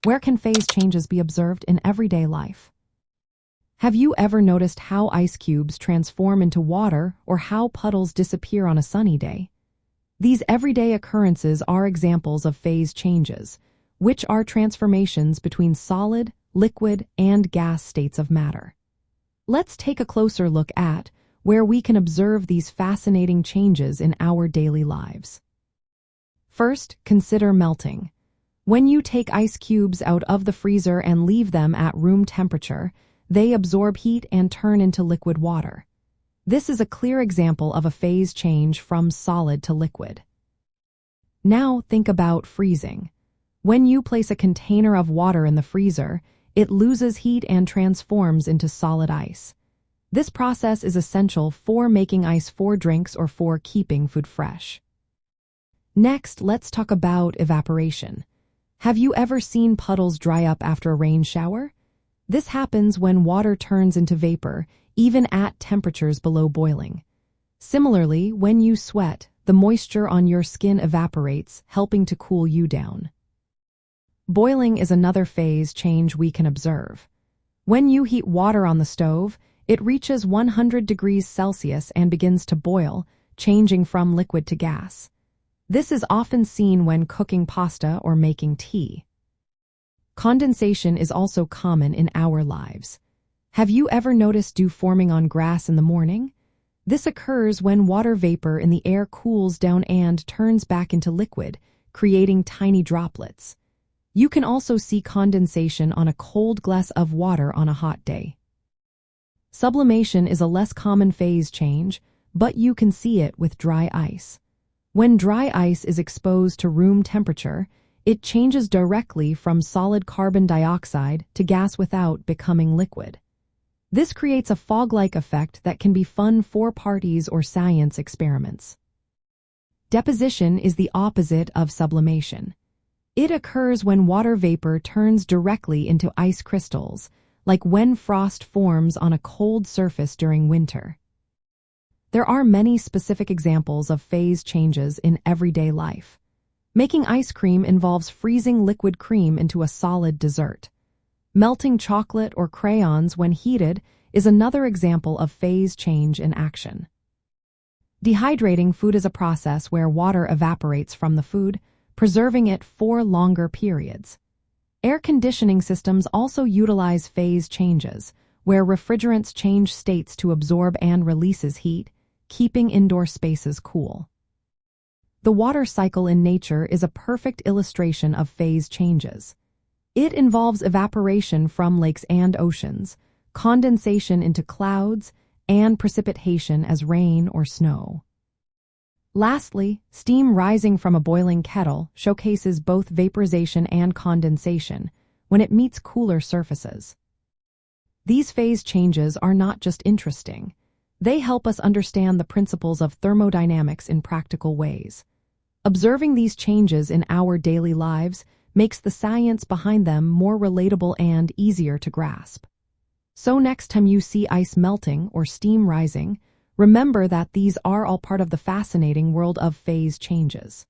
Where can phase changes be observed in everyday life? Have you ever noticed how ice cubes transform into water or how puddles disappear on a sunny day? These everyday occurrences are examples of phase changes, which are transformations between solid, liquid, and gas states of matter. Let's take a closer look at where we can observe these fascinating changes in our daily lives. First, consider melting. When you take ice cubes out of the freezer and leave them at room temperature, they absorb heat and turn into liquid water. This is a clear example of a phase change from solid to liquid. Now think about freezing. When you place a container of water in the freezer, it loses heat and transforms into solid ice. This process is essential for making ice for drinks or for keeping food fresh. Next, let's talk about evaporation. Have you ever seen puddles dry up after a rain shower? This happens when water turns into vapor, even at temperatures below boiling. Similarly, when you sweat, the moisture on your skin evaporates, helping to cool you down. Boiling is another phase change we can observe. When you heat water on the stove, it reaches 100 degrees Celsius and begins to boil, changing from liquid to gas. This is often seen when cooking pasta or making tea. Condensation is also common in our lives. Have you ever noticed dew forming on grass in the morning? This occurs when water vapor in the air cools down and turns back into liquid, creating tiny droplets. You can also see condensation on a cold glass of water on a hot day. Sublimation is a less common phase change, but you can see it with dry ice. When dry ice is exposed to room temperature, it changes directly from solid carbon dioxide to gas without becoming liquid. This creates a fog-like effect that can be fun for parties or science experiments. Deposition is the opposite of sublimation. It occurs when water vapor turns directly into ice crystals, like when frost forms on a cold surface during winter. There are many specific examples of phase changes in everyday life. Making ice cream involves freezing liquid cream into a solid dessert. Melting chocolate or crayons when heated is another example of phase change in action. Dehydrating food is a process where water evaporates from the food, preserving it for longer periods. Air conditioning systems also utilize phase changes, where refrigerants change states to absorb and releases heat, keeping indoor spaces cool. The water cycle in nature is a perfect illustration of phase changes. It involves evaporation from lakes and oceans, condensation into clouds, and precipitation as rain or snow. Lastly, steam rising from a boiling kettle showcases both vaporization and condensation when it meets cooler surfaces. These phase changes are not just interesting. They help us understand the principles of thermodynamics in practical ways. Observing these changes in our daily lives makes the science behind them more relatable and easier to grasp. So next time you see ice melting or steam rising, remember that these are all part of the fascinating world of phase changes.